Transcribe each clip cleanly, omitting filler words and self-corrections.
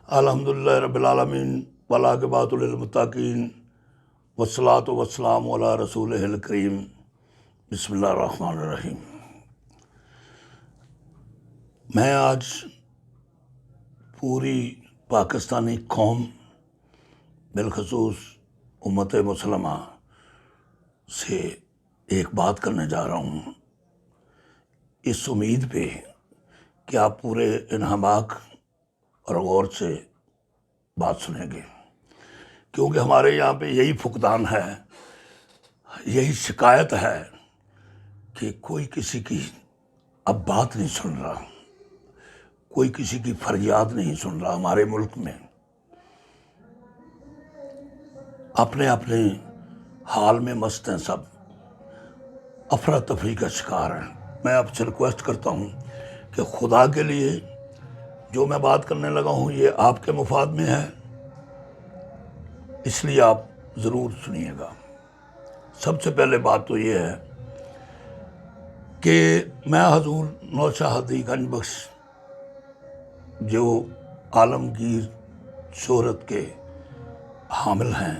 الحمدللہ رب العالمین والعاقبۃ للمتقین والصلاۃ والسلام علی رسولہ الکریم بسم اللہ الرحمن الرحیم۔ میں آج پوری پاکستانی قوم بالخصوص امت مسلمہ سے ایک بات کرنے جا رہا ہوں، اس امید پہ کہ آپ پورے انہماک اور غور سے بات سنیں گے، کیونکہ ہمارے یہاں پہ یہی فقدان ہے، یہی شکایت ہے کہ کوئی کسی کی اب بات نہیں سن رہا، کوئی کسی کی فریاد نہیں سن رہا۔ ہمارے ملک میں اپنے اپنے حال میں مست ہیں، سب افراتفری کا شکار ہیں۔ میں آپ سے ریکویسٹ کرتا ہوں کہ خدا کے لیے جو میں بات کرنے لگا ہوں یہ آپ کے مفاد میں ہے، اس لیے آپ ضرور سنیے گا۔ سب سے پہلے بات تو یہ ہے کہ میں حضور نوشہادی گنج بخش جو عالمگیر شہرت کے حامل ہیں،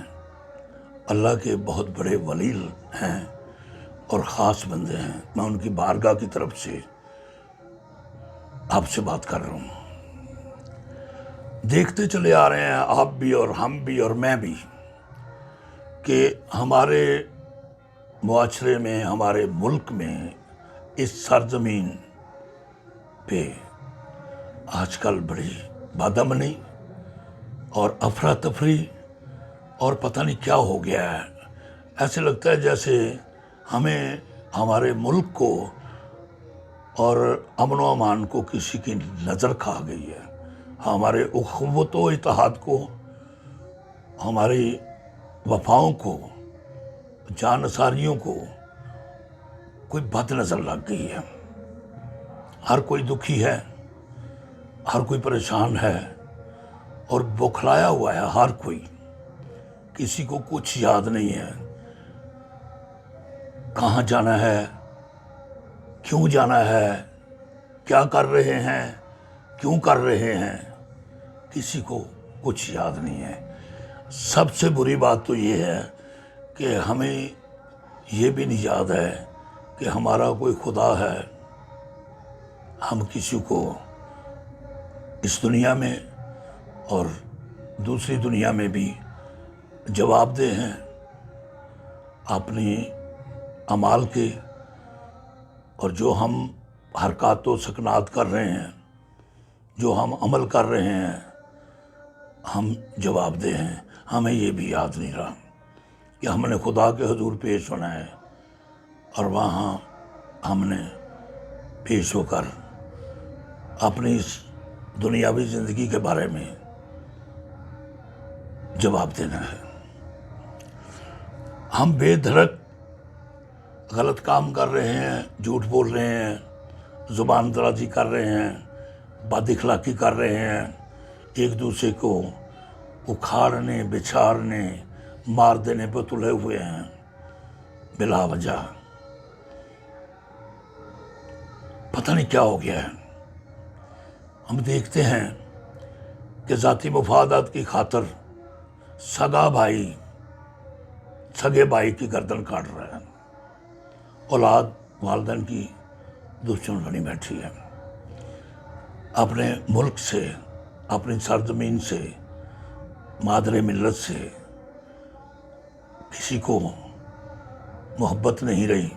اللہ کے بہت بڑے ولی ہیں اور خاص بندے ہیں، میں ان کی بارگاہ کی طرف سے آپ سے بات کر رہا ہوں۔ دیکھتے چلے آ رہے ہیں آپ بھی اور ہم بھی اور میں بھی کہ ہمارے معاشرے میں، ہمارے ملک میں، اس سرزمین پہ آج کل بڑی بدامنی اور افراتفری اور پتہ نہیں کیا ہو گیا ہے۔ ایسے لگتا ہے جیسے ہمیں، ہمارے ملک کو اور امن و امان کو کسی کی نظر کھا گئی ہے، ہمارے اخوت و اتحاد کو، ہماری وفاؤں کو، جانثاریوں کو کوئی بد نظر لگ گئی ہے۔ ہر کوئی دکھی ہے، ہر کوئی پریشان ہے اور بوکھلایا ہوا ہے ہر کوئی، کسی کو کچھ یاد نہیں ہے، کہاں جانا ہے، کیوں جانا ہے، کیا کر رہے ہیں، کیوں کر رہے ہیں، کسی کو کچھ یاد نہیں ہے۔ سب سے بری بات تو یہ ہے کہ ہمیں یہ بھی نہیں یاد ہے کہ ہمارا کوئی خدا ہے، ہم کسی کو اس دنیا میں اور دوسری دنیا میں بھی جواب دہ ہیں اپنی اعمال کے، اور جو ہم حرکات و سکنات کر رہے ہیں، جو ہم عمل کر رہے ہیں، ہم جواب دہ ہیں۔ ہمیں یہ بھی یاد نہیں رہا کہ ہم نے خدا کے حضور پیش ہونا ہے اور وہاں ہم نے پیش ہو کر اپنی اس دنیاوی زندگی کے بارے میں جواب دینا ہے۔ ہم بے دھڑک غلط کام کر رہے ہیں، جھوٹ بول رہے ہیں، زبان درازی کر رہے ہیں، بد اخلاقی کر رہے ہیں، ایک دوسرے کو اکھاڑنے، بچھاڑنے، مار دینے پہ تلے ہوئے ہیں بلا وجہ۔ پتہ نہیں کیا ہو گیا ہے۔ ہم دیکھتے ہیں کہ ذاتی مفادات کی خاطر سگا بھائی سگے بھائی کی گردن کاٹ رہا ہے، اولاد والدین کی دشمن بنی بیٹھی ہے۔ اپنے ملک سے، اپنی سرزمین سے، مادر ملت سے کسی کو محبت نہیں رہی،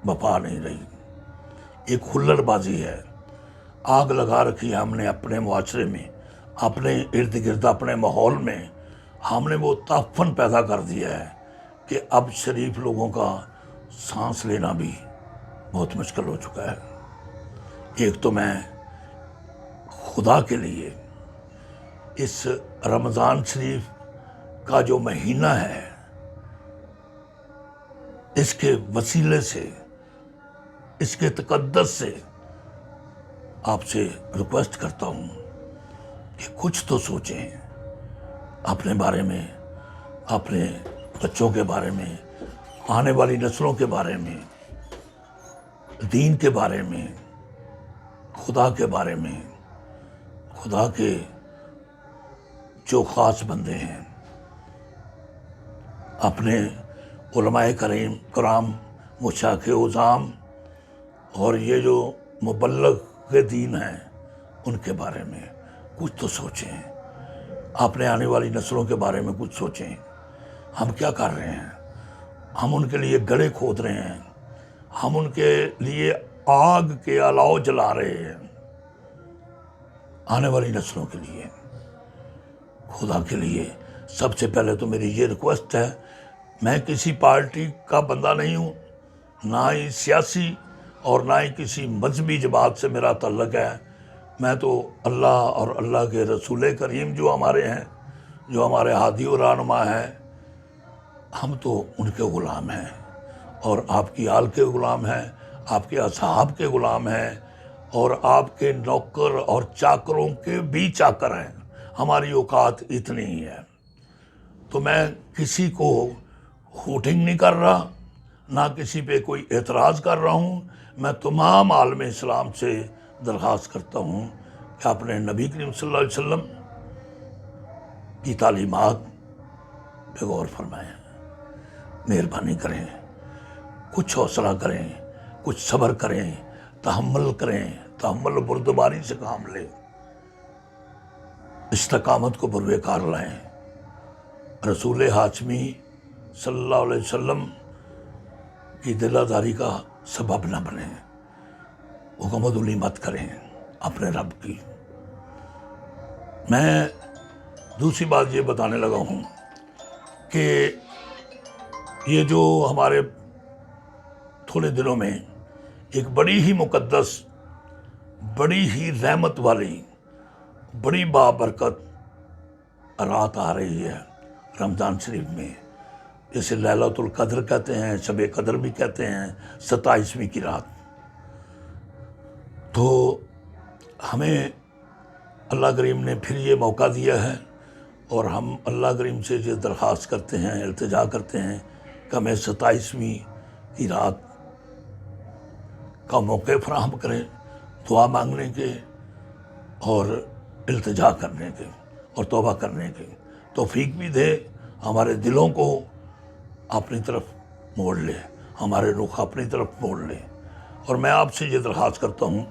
وفا نہیں رہی، ایک ہلڑ بازی ہے۔ آگ لگا رکھی ہے ہم نے اپنے معاشرے میں، اپنے ارد گرد، اپنے ماحول میں ہم نے وہ تعفن پیدا کر دیا ہے کہ اب شریف لوگوں کا سانس لینا بھی بہت مشکل ہو چکا ہے۔ ایک تو میں خدا کے لیے اس رمضان شریف کا جو مہینہ ہے، اس کے وسیلے سے، اس کے تقدس سے آپ سے ریکویسٹ کرتا ہوں کہ کچھ تو سوچیں اپنے بارے میں، اپنے بچوں کے بارے میں، آنے والی نسلوں کے بارے میں، دین کے بارے میں، خدا کے بارے میں، خدا کے جو خاص بندے ہیں اپنے علماء کرام مشاق عظام اور یہ جو مبلغ کے دین ہیں ان کے بارے میں کچھ تو سوچیں، اپنے آنے والی نسلوں کے بارے میں کچھ سوچیں۔ ہم کیا کر رہے ہیں؟ ہم ان کے لیے گڑھے کھود رہے ہیں، ہم ان کے لیے آگ کے الاؤ جلا رہے ہیں آنے والی نسلوں کے لیے۔ خدا کے لیے سب سے پہلے تو میری یہ ریکویسٹ ہے، میں کسی پارٹی کا بندہ نہیں ہوں، نہ ہی سیاسی اور نہ ہی کسی مذہبی جماعت سے میرا تعلق ہے۔ میں تو اللہ اور اللہ کے رسول کریم جو ہمارے ہیں، جو ہمارے ہادی و رہنما ہیں، ہم تو ان کے غلام ہیں اور آپ کی آل کے غلام ہیں، آپ کے اصحاب کے غلام ہیں اور آپ کے نوکر اور چاکروں کے بھی چاکر ہیں۔ ہماری اوقات اتنی ہی ہے۔ تو میں کسی کو ہوٹنگ نہیں کر رہا، نہ کسی پہ کوئی اعتراض کر رہا ہوں۔ میں تمام عالم اسلام سے درخواست کرتا ہوں کہ اپنے نبی کریم صلی اللہ علیہ وسلم کی تعلیمات پہ غور فرمائیں، مہربانی کریں، کچھ حوصلہ کریں، کچھ صبر کریں، تحمل کریں، تحمل و بردباری سے کام لیں، استقامت کو بروئے کار لائیں، رسول ہاشمی صلی اللہ علیہ وسلم کی دلاداری کا سبب نہ بنیں، حکم و دلی مت کریں اپنے رب کی۔ میں دوسری بات یہ بتانے لگا ہوں کہ یہ جو ہمارے تھوڑے دنوں میں ایک بڑی ہی مقدس، بڑی ہی رحمت والی، بڑی بابرکت رات آ رہی ہے رمضان شریف میں، جسے لیلۃ القدر کہتے ہیں، شب قدر بھی کہتے ہیں، 27ویں کی رات۔ تو ہمیں اللہ کریم نے پھر یہ موقع دیا ہے اور ہم اللہ کریم سے یہ درخواست کرتے ہیں، التجا کرتے ہیں کہ ہمیں 27ویں کی رات کا موقع فراہم کریں دعا مانگنے کے اور التجا کرنے کے اور توبہ کرنے کے، توفیق بھی دے، ہمارے دلوں کو اپنی طرف موڑ لے، ہمارے رخ اپنی طرف موڑ لے۔ اور میں آپ سے یہ درخواست کرتا ہوں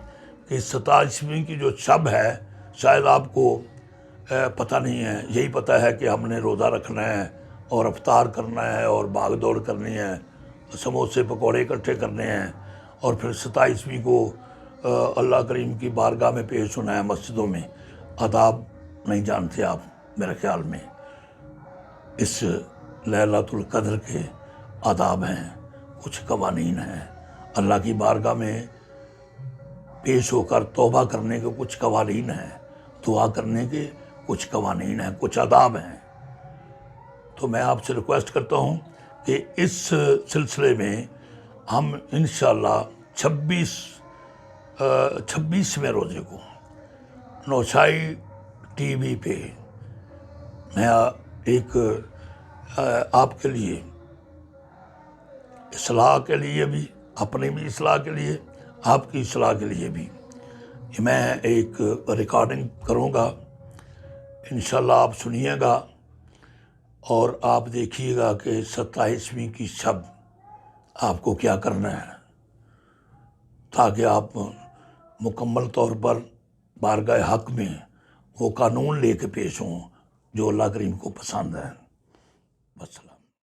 کہ 27ویں کی جو شب ہے، شاید آپ کو پتہ نہیں ہے، یہی پتہ ہے کہ ہم نے روزہ رکھنا ہے اور افطار کرنا ہے اور بھاگ دوڑ کرنی ہے، سموسے پکوڑے اکٹھے کرنے ہیں اور پھر 27ویں کو اللہ کریم کی بارگاہ میں پیش ہونا ہے مسجدوں میں۔ آداب نہیں جانتے آپ میرے خیال میں، اس لیلۃ القدر کے آداب ہیں، کچھ قوانین ہیں، اللہ کی بارگاہ میں پیش ہو کر توبہ کرنے کے کچھ قوانین ہیں، دعا کرنے کے کچھ قوانین ہیں، کچھ آداب ہیں۔ تو میں آپ سے ریکویسٹ کرتا ہوں کہ اس سلسلے میں ہم انشاءاللہ 26ویں روزے کو نوشائی ٹی وی پہ میں ایک آپ کے لیے اصلاح کے لیے بھی، اپنی بھی اصلاح کے لیے، آپ کی اصلاح کے لیے بھی میں ایک ریکارڈنگ کروں گا، انشاءاللہ آپ سنیے گا اور آپ دیکھیے گا کہ 27ویں کی شب آپ کو کیا کرنا ہے، تاکہ آپ مکمل طور پر بارگاہ حق میں وہ قانون لے کے پیش ہوں جو اللہ کریم کو پسند ہے۔ والسلام۔